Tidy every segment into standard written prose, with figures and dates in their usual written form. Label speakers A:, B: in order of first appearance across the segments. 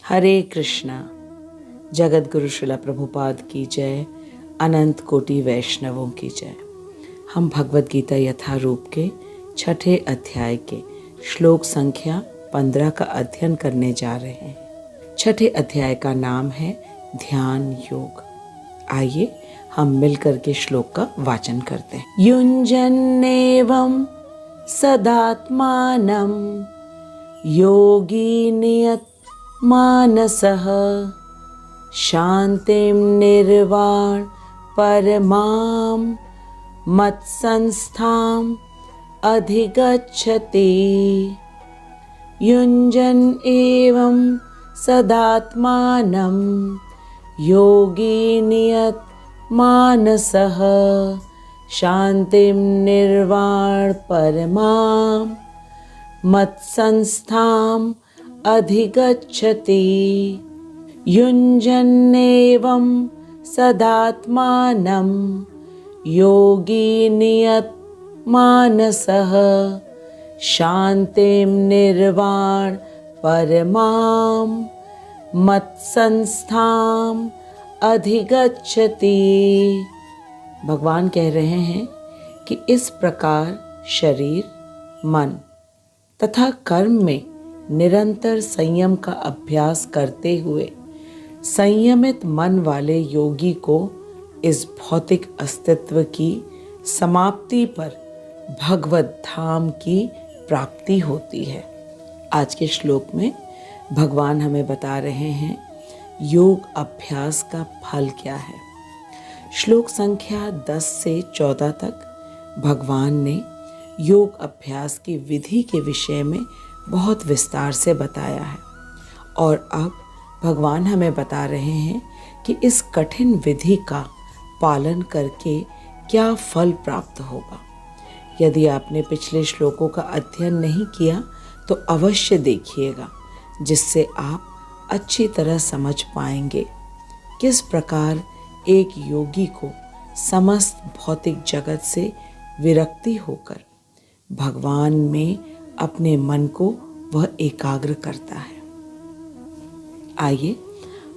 A: हरे कृष्णा। जगत गुरु श्रील प्रभुपाद की जय, अनंत कोटि वैष्णवों की जय। हम भगवद गीता यथारूप के छठे अध्याय के श्लोक संख्या 15 का अध्ययन करने जा रहे हैं। छठे अध्याय का नाम है ध्यान योग। आइए हम मिलकर के श्लोक का वाचन करते हैं। युञ्जन्नेवं सदात्मानं योगी नियत मानसः शांतिं निर्वाण परमां मत्संस्थाम् अधिगच्छति। युञ्जन् एवं सदात्मानं योगी नियत मानसः शांतिं निर्वाण परमां मत्संस्थाम् अधिगच्छति। युञ्जन्नेवं सदात्मानं योगी नियत मानसः शांतिं निर्वाण परमां मत्संस्थाम् अधिगच्छति। भगवान कह रहे हैं कि इस प्रकार शरीर, मन तथा कर्म में निरंतर संयम का अभ्यास करते हुए संयमित मन वाले योगी को इस भौतिक अस्तित्व की समाप्ति पर भगवत धाम की प्राप्ति होती है। आज के श्लोक में भगवान हमें बता रहे हैं योग अभ्यास का फल क्या है। श्लोक संख्या 10 से 14 तक भगवान ने योग अभ्यास की विधि के विषय में बहुत विस्तार से बताया है और अब भगवान हमें बता रहे हैं कि इस कठिन विधि का पालन करके क्या फल प्राप्त होगा। यदि आपने पिछले श्लोकों का अध्ययन नहीं किया तो अवश्य देखिएगा, जिससे आप अच्छी तरह समझ पाएंगे किस प्रकार एक योगी को समस्त भौतिक जगत से विरक्ति होकर भगवान में अपने मन को वह एकाग्र करता है। आइए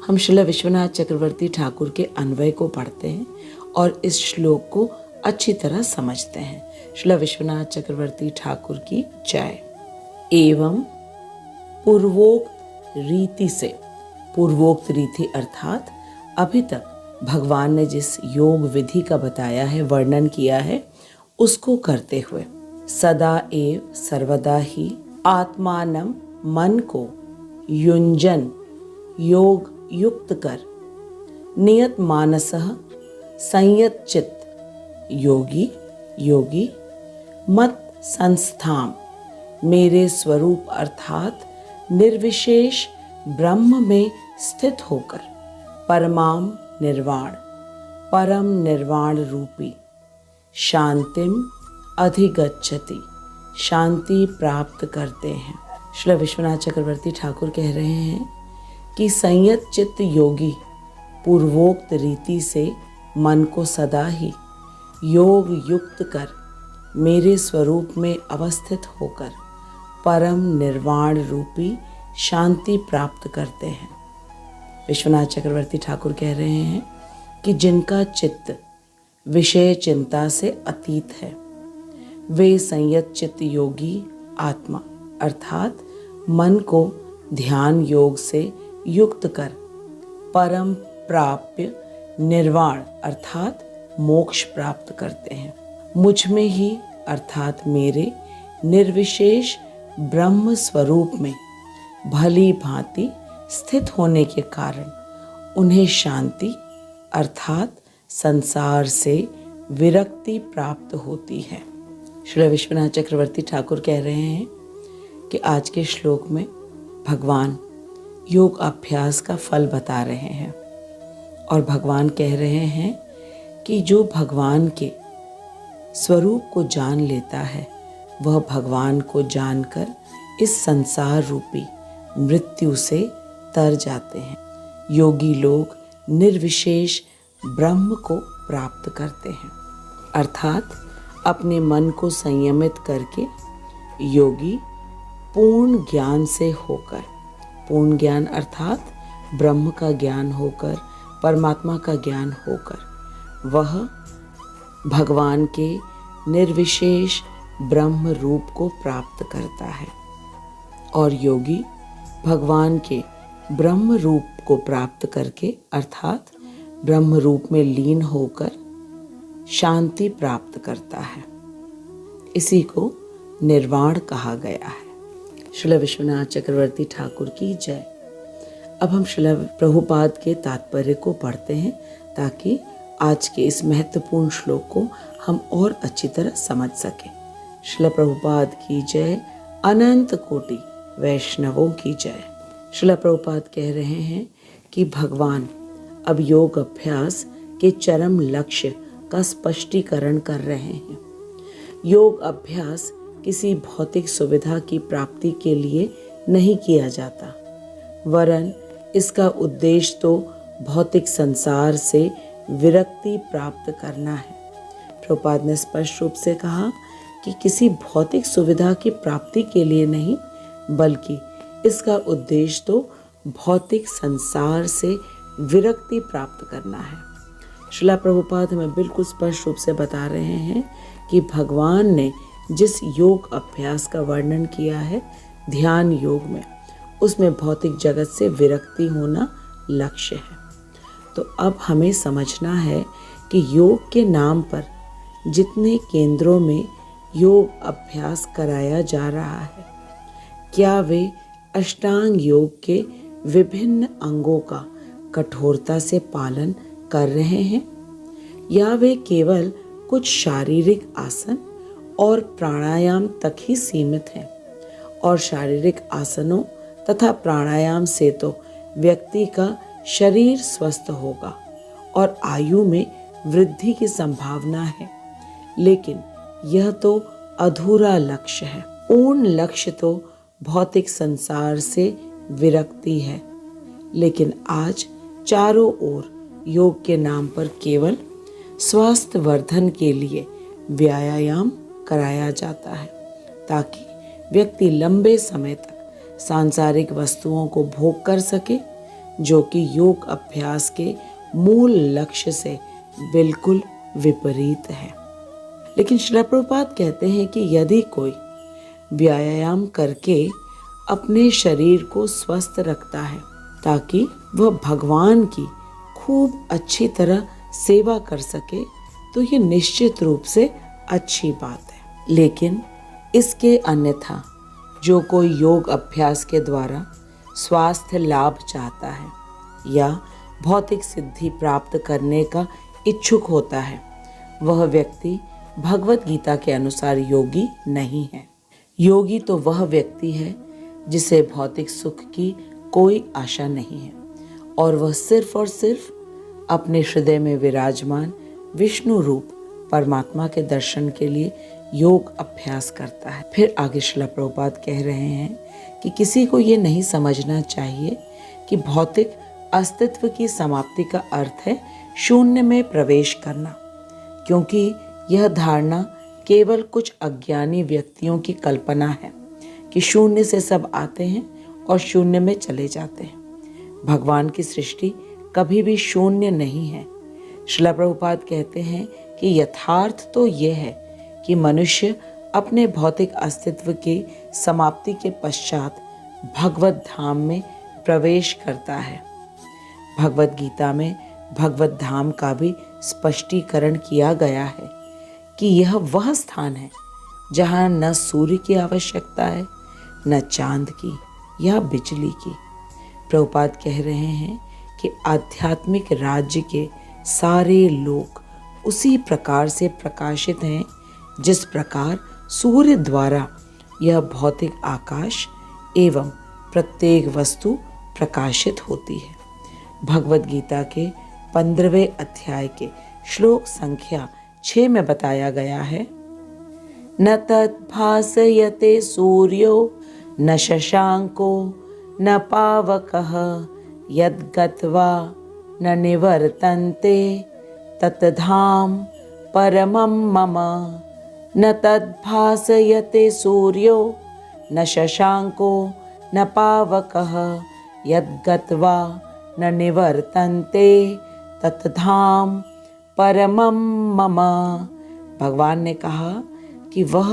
A: हम श्रील विश्वनाथ चक्रवर्ती ठाकुर के अन्वय को पढ़ते हैं और इस श्लोक को अच्छी तरह समझते हैं। श्रील विश्वनाथ चक्रवर्ती ठाकुर की जय। एवं पूर्वोक्त रीति से, पूर्वोक्त रीति अर्थात अभी तक भगवान ने जिस योग विधि का बताया है, वर्णन किया है, उसको करते हुए सदा एव सर्वदा ही आत्मानं मन को युञ्जन योग युक्त कर नियत मानसः संयत चित्त योगी मत संस्थाम मेरे स्वरूप अर्थात निर्विशेष ब्रह्म में स्थित होकर परमाम निर्वाण, परम निर्वाण रूपी शांतिम अधिगच्छति, शांति प्राप्त करते हैं। श्री विश्वनाथ चक्रवर्ती ठाकुर कह रहे हैं कि संयत चित्त योगी पूर्वोक्त रीति से मन को सदा ही योग युक्त कर मेरे स्वरूप में अवस्थित होकर परम निर्वाण रूपी शांति प्राप्त करते हैं। विश्वनाथ चक्रवर्ती ठाकुर कह रहे हैं कि जिनका चित्त विषय चिंता से अतीत है, वे संयत चित्त योगी आत्मा अर्थात मन को ध्यान योग से युक्त कर परम प्राप्य निर्वाण अर्थात मोक्ष प्राप्त करते हैं। मुझ में ही अर्थात मेरे निर्विशेष ब्रह्म स्वरूप में भली भांति स्थित होने के कारण उन्हें शांति अर्थात संसार से विरक्ति प्राप्त होती है। श्री विश्वनाथ चक्रवर्ती ठाकुर कह रहे हैं कि आज के श्लोक में भगवान योग अभ्यास का फल बता रहे हैं और भगवान कह रहे हैं कि जो भगवान के स्वरूप को जान लेता है वह भगवान को जानकर इस संसार रूपी मृत्यु से तर जाते हैं। योगी लोग निर्विशेष ब्रह्म को प्राप्त करते हैं अर्थात अपने मन को संयमित करके योगी पूर्ण ज्ञान से होकर पूर्ण ज्ञान अर्थात ब्रह्म का ज्ञान होकर, परमात्मा का ज्ञान होकर वह भगवान के निर्विशेष ब्रह्म रूप को प्राप्त करता है। और योगी भगवान के ब्रह्म रूप को प्राप्त करके अर्थात ब्रह्म रूप में लीन होकर शांति प्राप्त करता है। इसी को निर्वाण कहा गया है। श्रील विश्वनाथ चक्रवर्ती ठाकुर की जय। अब हम श्रील प्रभुपाद के तात्पर्य को पढ़ते हैं ताकि आज के इस महत्वपूर्ण श्लोक को हम और अच्छी तरह समझ सकें। श्रील प्रभुपाद की जय, अनंत कोटि वैष्णवों की जय। श्रील प्रभुपाद कह रहे हैं कि भगवान अब योग अभ्यास के चरम लक्ष्य का स्पष्टीकरण कर रहे हैं। योग अभ्यास किसी भौतिक सुविधा की प्राप्ति के लिए नहीं किया जाता, वरन इसका उद्देश्य तो भौतिक संसार से विरक्ति प्राप्त करना है। प्रभुपाद ने स्पष्ट रूप से कहा कि किसी भौतिक सुविधा की प्राप्ति के लिए नहीं, बल्कि इसका उद्देश्य तो भौतिक संसार से विरक्ति प्राप्त करना है। श्रील प्रभुपाद हमें बिल्कुल स्पष्ट रूप से बता रहे हैं कि भगवान ने जिस योग अभ्यास का वर्णन किया है ध्यान योग में, उसमें भौतिक जगत से विरक्ति होना लक्ष्य है। तो अब हमें समझना है कि योग के नाम पर जितने केंद्रों में योग अभ्यास कराया जा रहा है, क्या वे अष्टांग योग के विभिन्न अंगों का कठोरता से पालन कर रहे हैं, या वे केवल कुछ शारीरिक आसन और प्राणायाम तक ही सीमित हैं? और शारीरिक आसनों तथा प्राणायाम से तो व्यक्ति का शरीर स्वस्थ होगा और आयु में वृद्धि की संभावना है, लेकिन यह तो अधूरा लक्ष्य है। पूर्ण लक्ष्य तो भौतिक संसार से विरक्ति है। लेकिन आज चारों ओर योग के नाम पर केवल स्वास्थ्य वर्धन के लिए व्यायाम कराया जाता है, ताकि व्यक्ति लंबे समय तक सांसारिक वस्तुओं को भोग कर सके, जो कि योग अभ्यास के मूल लक्ष्य से बिल्कुल विपरीत है। लेकिन श्रील प्रभुपाद कहते हैं कि यदि कोई व्यायाम करके अपने शरीर को स्वस्थ रखता है ताकि वह भगवान की खूब अच्छी तरह सेवा कर सके, तो ये निश्चित रूप से अच्छी बात है। लेकिन इसके अन्यथा जो कोई योग अभ्यास के द्वारा स्वास्थ्य लाभ चाहता है या भौतिक सिद्धि प्राप्त करने का इच्छुक होता है, वह व्यक्ति भगवत गीता के अनुसार योगी नहीं है। योगी तो वह व्यक्ति है जिसे भौतिक सुख की कोई आशा नहीं है और वह सिर्फ और सिर्फ अपने हृदय में विराजमान विष्णु रूप परमात्मा के दर्शन के लिए योग अभ्यास करता है। फिर आगे श्रील प्रभुपाद कह रहे हैं कि किसी को ये नहीं समझना चाहिए कि भौतिक अस्तित्व की समाप्ति का अर्थ है शून्य में प्रवेश करना, क्योंकि यह धारणा केवल कुछ अज्ञानी व्यक्तियों की कल्पना है कि शून्य से सब आते हैं और शून्य में चले जाते हैं। भगवान की सृष्टि कभी भी शून्य नहीं है। श्रील प्रभुपाद कहते हैं कि यथार्थ तो यह है कि मनुष्य अपने भौतिक अस्तित्व की समाप्ति के पश्चात भगवत धाम में प्रवेश करता है। भगवत गीता में भगवत धाम का भी स्पष्टीकरण किया गया है कि यह वह स्थान है जहाँ न सूर्य की आवश्यकता है, न चांद की या बिजली की। प्रभुपाद कह रहे हैं कि आध्यात्मिक राज्य के सारे लोग उसी प्रकार से प्रकाशित हैं जिस प्रकार सूर्य द्वारा यह भौतिक आकाश एवं प्रत्येक वस्तु प्रकाशित होती है। भगवत गीता के 15वें अध्याय के श्लोक संख्या 6 में बताया गया है, न तद्भासयते सूर्यो न शशांको न पावकः यद्गत्वा न निवर्तन्ते ततधाम परमं मम। न तद्भासयते सूर्यो न शशांको न पावकः यद्गत्वा न निवर्तन्ते तत्धाम परमम मम। भगवान ने कहा कि वह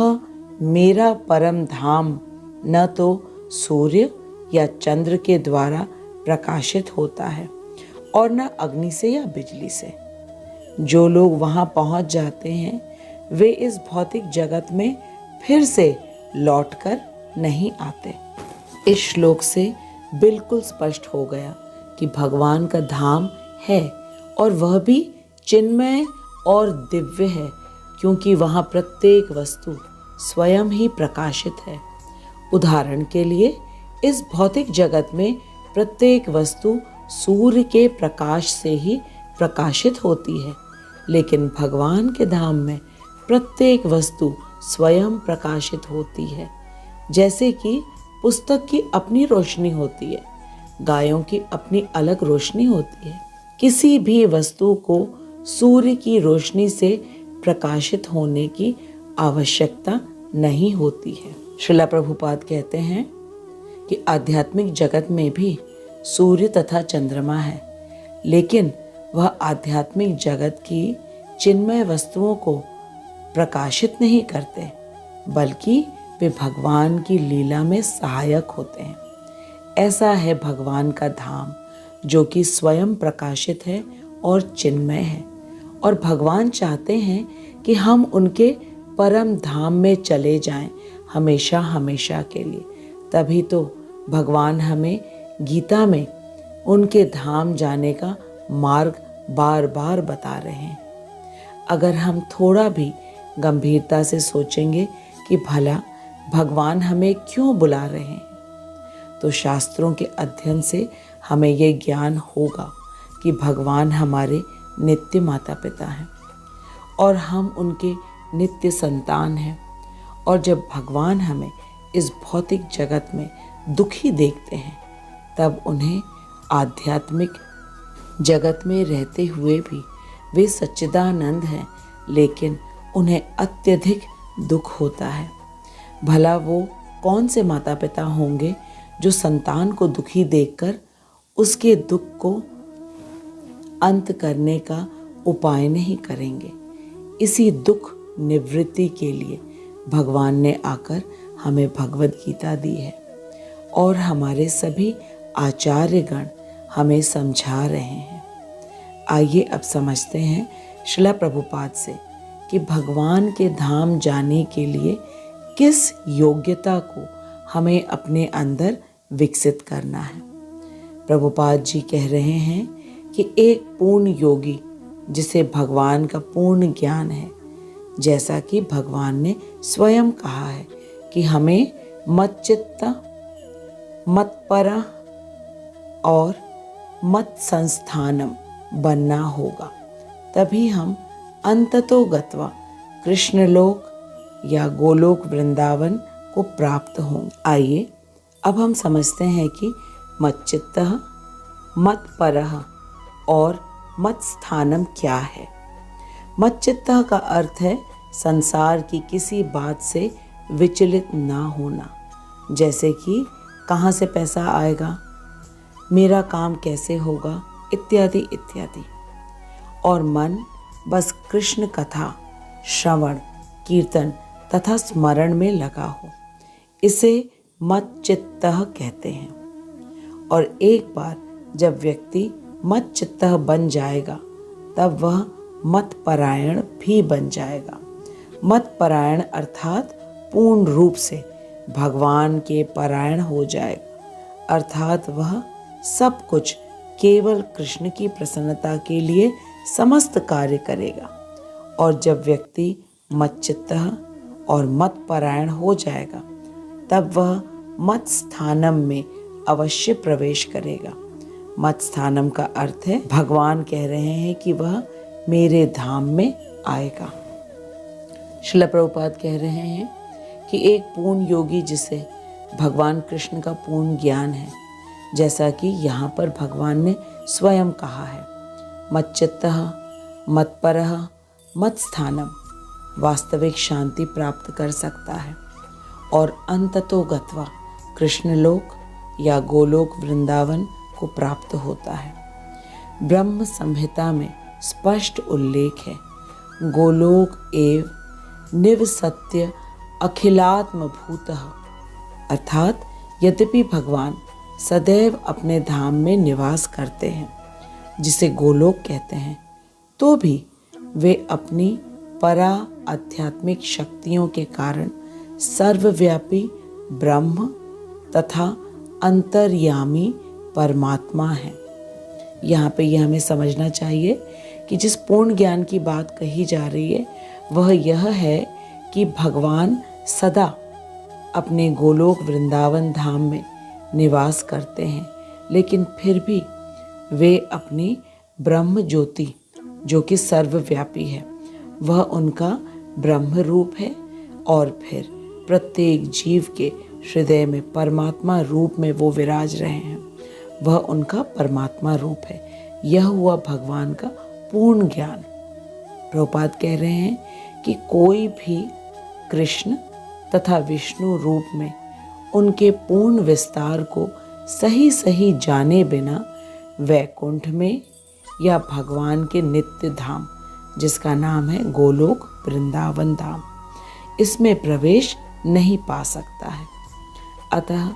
A: मेरा परम धाम न तो सूर्य या चंद्र के द्वारा प्रकाशित होता है और न अग्नि से या बिजली से। जो लोग वहां पहुंच जाते हैं वे इस भौतिक जगत में फिर से लौटकर नहीं आते। इस श्लोक से बिल्कुल स्पष्ट हो गया कि भगवान का धाम है और वह भी चिन्मय और दिव्य है, क्योंकि वहाँ प्रत्येक वस्तु स्वयं ही प्रकाशित है। उदाहरण के लिए इस भौतिक जगत में प्रत्येक वस्तु सूर्य के प्रकाश से ही प्रकाशित होती है, लेकिन भगवान के धाम में प्रत्येक वस्तु स्वयं प्रकाशित होती है। जैसे कि पुस्तक की अपनी रोशनी होती है, गायों की अपनी अलग रोशनी होती है। किसी भी वस्तु को सूर्य की रोशनी से प्रकाशित होने की आवश्यकता नहीं होती है। श्रील प्रभुपाद कहते हैं कि आध्यात्मिक जगत में भी सूर्य तथा चंद्रमा है, लेकिन वह आध्यात्मिक जगत की चिन्मय वस्तुओं को प्रकाशित नहीं करते, बल्कि वे भगवान की लीला में सहायक होते हैं। ऐसा है भगवान का धाम, जो कि स्वयं प्रकाशित है और चिन्मय है, और भगवान चाहते हैं कि हम उनके परम धाम में चले जाएं हमेशा हमेशा के लिए। तभी तो भगवान हमें गीता में उनके धाम जाने का मार्ग बार बार बता रहे हैं। अगर हम थोड़ा भी गंभीरता से सोचेंगे कि भला भगवान हमें क्यों बुला रहे हैं, तो शास्त्रों के अध्ययन से हमें ये ज्ञान होगा कि भगवान हमारे नित्य माता पिता हैं और हम उनके नित्य संतान हैं। और जब भगवान हमें इस भौतिक जगत में दुखी देखते हैं, तब उन्हें आध्यात्मिक जगत में रहते हुए भी वे सच्चिदानंद हैं, लेकिन उन्हें अत्यधिक दुख होता है। भला वो कौन से माता पिता होंगे जो संतान को दुखी देखकर उसके दुख को अंत करने का उपाय नहीं करेंगे। इसी दुख निवृत्ति के लिए भगवान ने आकर हमें भगवद गीता दी है और हमारे सभी आचार्यगण हमें समझा रहे हैं। आइए अब समझते हैं श्रील प्रभुपाद से कि भगवान के धाम जाने के लिए किस योग्यता को हमें अपने अंदर विकसित करना है। प्रभुपाद जी कह रहे हैं कि एक पूर्ण योगी जिसे भगवान का पूर्ण ज्ञान है, जैसा कि भगवान ने स्वयं कहा है कि हमें मच्चित्त, मत्पर और मत संस्थानम बनना होगा, तभी हम अंततो गत्वा कृष्णलोक या गोलोक वृंदावन को प्राप्त होंगे। आइए अब हम समझते हैं कि मच्चित्तः, मत्परः और मत्स्थानम क्या है। मच्चित्तः का अर्थ है संसार की किसी बात से विचलित ना होना, जैसे कि कहाँ से पैसा आएगा, मेरा काम कैसे होगा, इत्यादि इत्यादि। और मन बस कृष्ण कथा, श्रवण, कीर्तन तथा स्मरण में लगा हो, इसे मच्चित्तः कहते हैं। और एक बार जब व्यक्ति मच्चित्तः बन जाएगा, तब वह मतपरायण भी बन जाएगा। मतपरायण अर्थात पूर्ण रूप से भगवान के परायण हो जाएगा, अर्थात वह सब कुछ केवल कृष्ण की प्रसन्नता के लिए समस्त कार्य करेगा। और जब व्यक्ति मच्चित्तः और मतपरायण हो जाएगा, तब वह मत स्थानम में अवश्य प्रवेश करेगा। मत स्थानम का अर्थ है भगवान कह रहे हैं कि वह मेरे धाम में आएगा। श्रील प्रभुपाद कह रहे हैं कि एक पूर्ण योगी जिसे भगवान कृष्ण का पूर्ण ज्ञान है, जैसा कि यहाँ पर भगवान ने स्वयं कहा है, मच्चित्तः, मत्परः, मत्स्थानम, वास्तविक शांति प्राप्त कर सकता है और अंततो गत्वा कृष्णलोक या गोलोक वृंदावन को प्राप्त होता है। ब्रह्म संहिता में स्पष्ट उल्लेख है, गोलोक एव निवसत्य अखिलात्म भूतः, अर्थात यद्यपि भगवान सदैव अपने धाम में निवास करते हैं जिसे गोलोक कहते हैं, तो भी वे अपनी परा आध्यात्मिक शक्तियों के कारण सर्वव्यापी ब्रह्म तथा अंतर्यामी परमात्मा है। यहाँ पे यह हमें समझना चाहिए कि जिस पूर्ण ज्ञान की बात कही जा रही है वह यह है कि भगवान सदा अपने गोलोक वृंदावन धाम में निवास करते हैं, लेकिन फिर भी वे अपनी ब्रह्म ज्योति जो कि सर्वव्यापी है, वह उनका ब्रह्म रूप है और फिर प्रत्येक जीव के हृदय में परमात्मा रूप में वो विराज रहे हैं, वह उनका परमात्मा रूप है। यह हुआ भगवान का पूर्ण ज्ञान। प्रभुपाद कह रहे हैं कि कोई भी कृष्ण तथा विष्णु रूप में उनके पूर्ण विस्तार को सही सही जाने बिना वैकुंठ में या भगवान के नित्य धाम जिसका नाम है गोलोक वृंदावन धाम, इसमें प्रवेश नहीं पा सकता है। अतः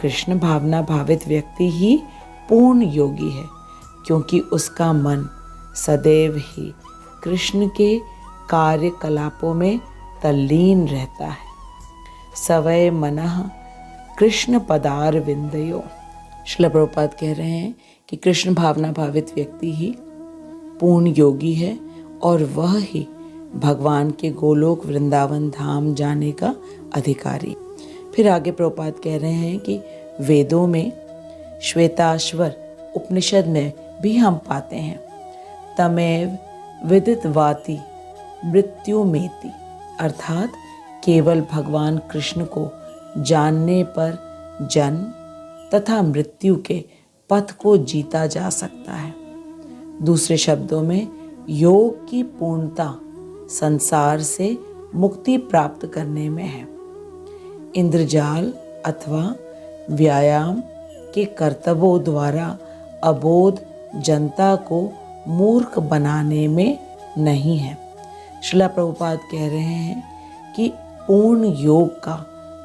A: कृष्ण भावना भावित व्यक्ति ही पूर्ण योगी है, क्योंकि उसका मन सदैव ही कृष्ण के कार्यकलापों में तल्लीन रहता है। सवय मनः कृष्ण पदार विंदयो। श्रील प्रभुपाद कह रहे हैं कि कृष्ण भावना भावित व्यक्ति ही पूर्ण योगी है और वह ही भगवान के गोलोक वृंदावन धाम जाने का अधिकारी। फिर आगे प्रभुपाद कह रहे हैं कि वेदों में श्वेताश्वर उपनिषद में भी हम पाते हैं, तमेव विदितवाति मृत्युमेति, अर्थात केवल भगवान कृष्ण को जानने पर जन्म तथा मृत्यु के पथ को जीता जा सकता है। दूसरे शब्दों में योग की पूर्णता संसार से मुक्ति प्राप्त करने में है। इंद्रजाल अथवा व्यायाम के कर्तव्यों द्वारा अबोध जनता को मूर्ख बनाने में नहीं है। श्रील प्रभुपाद कह रहे हैं कि पूर्ण योग का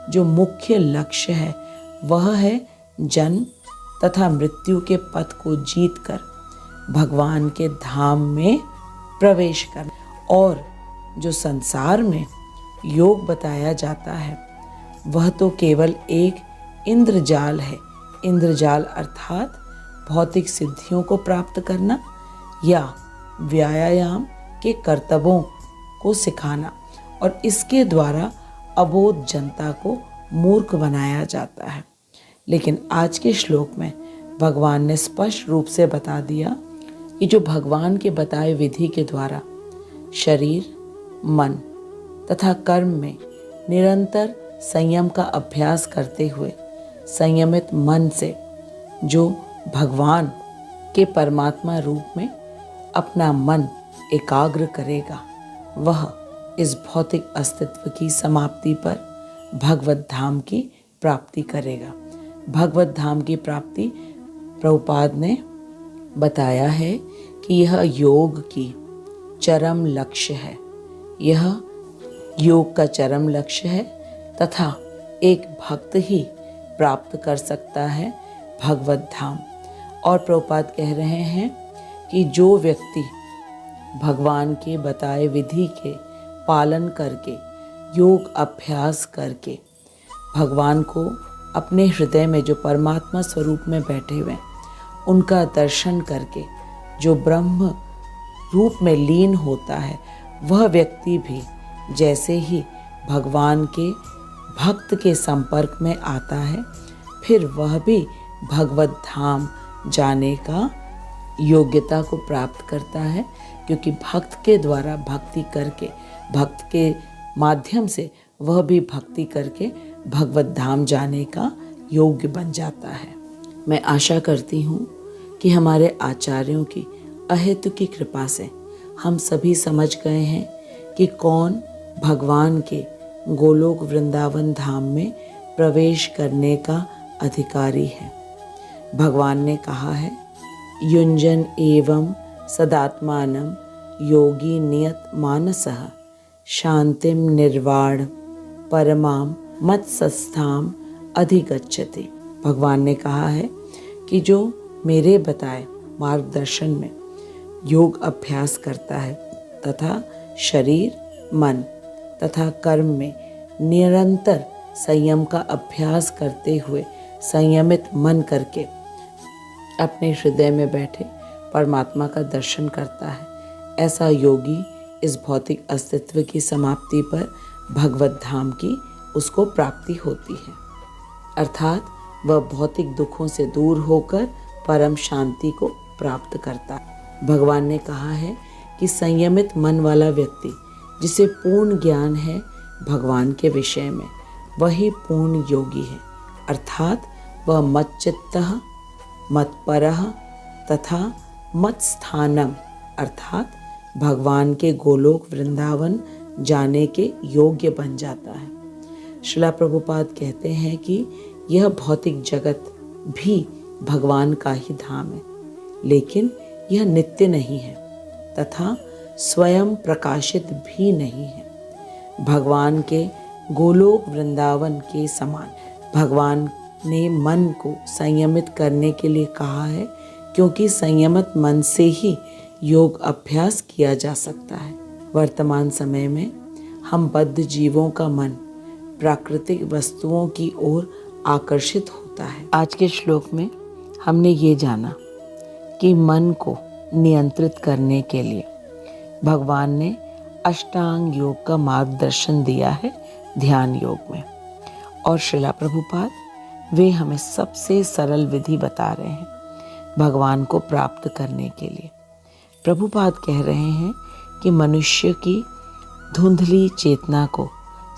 A: जो मुख्य लक्ष्य है वह है जन्म तथा मृत्यु के पथ को जीतकर भगवान के धाम में प्रवेश करना। और जो संसार में योग बताया जाता है वह तो केवल एक इंद्रजाल है। इंद्रजाल अर्थात भौतिक सिद्धियों को प्राप्त करना या व्यायाम के कर्तव्यों को सिखाना, और इसके द्वारा अबोध जनता को मूर्ख बनाया जाता है। लेकिन आज के श्लोक में भगवान ने स्पष्ट रूप से बता दिया कि जो भगवान के बताए विधि के द्वारा शरीर, मन तथा कर्म में निरंतर संयम का अभ्यास करते हुए संयमित मन से जो भगवान के परमात्मा रूप में अपना मन एकाग्र करेगा, वह इस भौतिक अस्तित्व की समाप्ति पर भगवत धाम की प्राप्ति करेगा। भगवत धाम की प्राप्ति प्रभुपाद ने बताया है कि यह योग की चरम लक्ष्य है। यह योग का चरम लक्ष्य है तथा एक भक्त ही प्राप्त कर सकता है भगवत धाम। और प्रभुपाद कह रहे हैं कि जो व्यक्ति भगवान के बताए विधि के पालन करके योग अभ्यास करके भगवान को अपने हृदय में जो परमात्मा स्वरूप में बैठे हुए उनका दर्शन करके जो ब्रह्म रूप में लीन होता है, वह व्यक्ति भी जैसे ही भगवान के भक्त के संपर्क में आता है, फिर वह भी भगवत धाम जाने का योग्यता को प्राप्त करता है, क्योंकि भक्त के द्वारा भक्ति करके, भक्त के माध्यम से वह भी भक्ति करके भगवत धाम जाने का योग्य बन जाता है। मैं आशा करती हूँ कि हमारे आचार्यों की अहेतुकी कृपा से हम सभी समझ गए हैं कि कौन भगवान के गोलोक वृंदावन धाम में प्रवेश करने का अधिकारी है। भगवान ने कहा है, युंजन एवं सदात्मानं योगी नियत मानसः शांतिम निर्वाण परमाम मत्सस्थाम अधिगच्छति। भगवान ने कहा है कि जो मेरे बताए मार्गदर्शन में योग अभ्यास करता है तथा शरीर, मन तथा कर्म में निरंतर संयम का अभ्यास करते हुए संयमित मन करके अपने हृदय में बैठे परमात्मा का दर्शन करता है, ऐसा योगी इस भौतिक अस्तित्व की समाप्ति पर भगवत धाम की उसको प्राप्ति होती है, अर्थात वह भौतिक दुखों से दूर होकर परम शांति को प्राप्त करता है। भगवान ने कहा है कि संयमित मन वाला व्यक्ति जिसे पूर्ण ज्ञान है भगवान के विषय में, वही पूर्ण योगी है, अर्थात वह मच्चित्तः मत्परः तथा मत्स्थानम अर्थात भगवान के गोलोक वृंदावन जाने के योग्य बन जाता है। श्रीला प्रभुपाद कहते हैं कि यह भौतिक जगत भी भगवान का ही धाम है, लेकिन यह नित्य नहीं है तथा स्वयं प्रकाशित भी नहीं है। भगवान के गोलोक वृंदावन के समान भगवान ने मन को संयमित करने के लिए कहा है, क्योंकि संयमित मन से ही योग अभ्यास किया जा सकता है। वर्तमान समय में हम बद्ध जीवों का मन प्राकृतिक वस्तुओं की ओर आकर्षित होता है। आज के श्लोक में हमने ये जाना कि मन को नियंत्रित करने के लिए भगवान ने अष्टांग योग का मार्गदर्शन दिया है ध्यान योग में, और श्रीला प्रभुपाद वे हमें सबसे सरल विधि बता रहे हैं भगवान को प्राप्त करने के लिए। प्रभुपाद कह रहे हैं कि मनुष्य की धुंधली चेतना को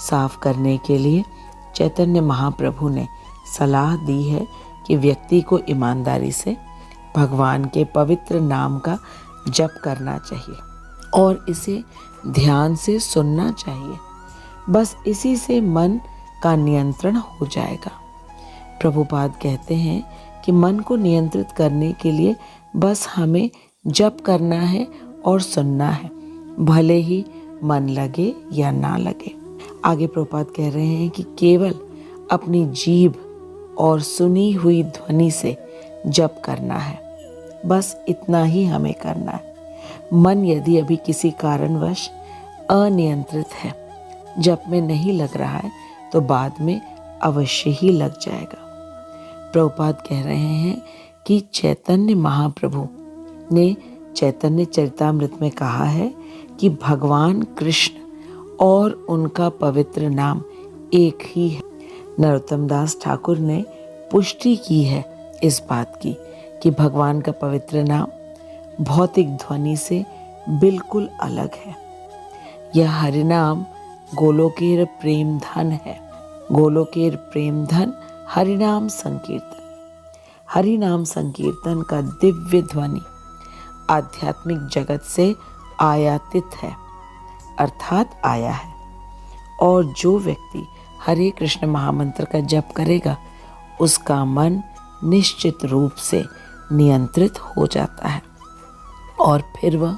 A: साफ करने के लिए चैतन्य महाप्रभु ने सलाह दी है कि व्यक्ति को ईमानदारी से भगवान के पवित्र नाम का जप करना चाहिए और इसे ध्यान से सुनना चाहिए। बस इसी से मन का नियंत्रण हो जाएगा। प्रभुपाद कहते हैं कि मन को नियंत्रित करने के लिए बस हमें जप करना है और सुनना है, भले ही मन लगे या ना लगे। आगे प्रभुपाद कह रहे हैं कि केवल अपनी जीभ और सुनी हुई ध्वनि से जप करना है, बस इतना ही हमें करना है। मन यदि अभी किसी कारणवश अनियंत्रित है, जप में नहीं लग रहा है, तो बाद में अवश्य ही लग जाएगा। प्रभुपाद कह रहे हैं कि चैतन्य महाप्रभु ने चैतन्य चरितामृत में कहा है कि भगवान कृष्ण और उनका पवित्र नाम एक ही है। नरोत्तम दास ठाकुर ने पुष्टि की है इस बात की कि भगवान का पवित्र नाम भौतिक ध्वनि से बिल्कुल अलग है। यह हरिनाम गोलोकेर प्रेम धन है। गोलोकेर प्रेम धन हरिनाम संकीर्तन। हरिनाम संकीर्तन का दिव्य ध्वनि आध्यात्मिक जगत से आयातित है, अर्थात आया है, और जो व्यक्ति हरे कृष्ण महामंत्र का जप करेगा उसका मन निश्चित रूप से नियंत्रित हो जाता है और फिर वह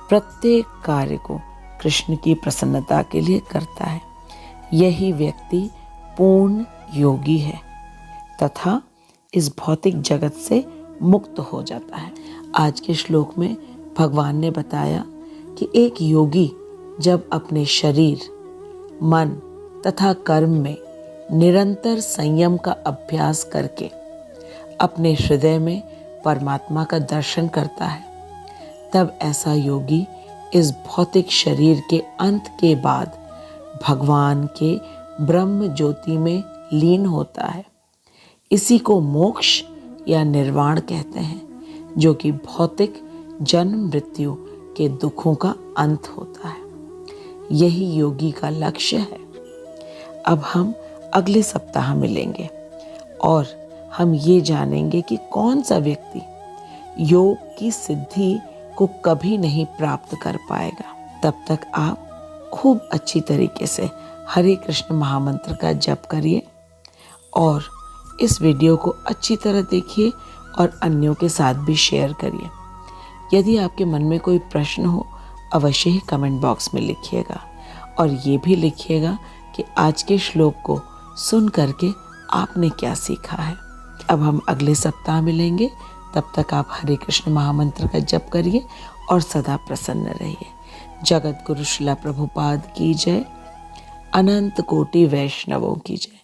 A: प्रत्येक कार्य को कृष्ण की प्रसन्नता के लिए करता है। यही व्यक्ति पूर्ण योगी है तथा इस भौतिक जगत से मुक्त हो जाता है। आज के श्लोक में भगवान ने बताया कि एक योगी जब अपने शरीर, मन तथा कर्म में निरंतर संयम का अभ्यास करके अपने हृदय में परमात्मा का दर्शन करता है, तब ऐसा योगी इस भौतिक शरीर के अंत के बाद भगवान के ब्रह्म ज्योति में लीन होता है। इसी को मोक्ष या निर्वाण कहते हैं, जो कि भौतिक जन्म मृत्यु के दुखों का अंत होता है। यही योगी का लक्ष्य है। अब हम अगले सप्ताह मिलेंगे और हम ये जानेंगे कि कौन सा व्यक्ति योग की सिद्धि को कभी नहीं प्राप्त कर पाएगा। तब तक आप खूब अच्छी तरीके से हरे कृष्ण महामंत्र का जप करिए और इस वीडियो को अच्छी तरह देखिए और अन्यों के साथ भी शेयर करिए। यदि आपके मन में कोई प्रश्न हो अवश्य ही कमेंट बॉक्स में लिखिएगा और ये भी लिखिएगा कि आज के श्लोक को सुन करके आपने क्या सीखा है। अब हम अगले सप्ताह मिलेंगे, तब तक आप हरे कृष्ण महामंत्र का जप करिए और सदा प्रसन्न रहिए। जगत गुरु श्रील प्रभुपाद की जय, अनंत कोटि वैष्णवों की जय।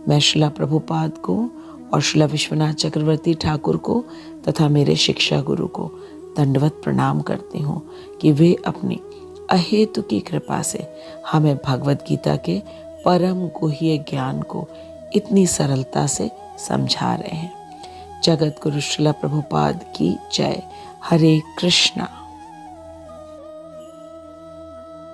A: मैं श्रील प्रभुपाद को और श्रील विश्वनाथ चक्रवर्ती ठाकुर को तथा मेरे शिक्षा गुरु को दंडवत प्रणाम करती हूँ कि वे अपनी अहेतु की कृपा से हमें भगवत गीता के परम गुह्य ज्ञान को इतनी सरलता से समझा रहे हैं। जगत गुरु श्रील प्रभुपाद की जय। हरे कृष्णा।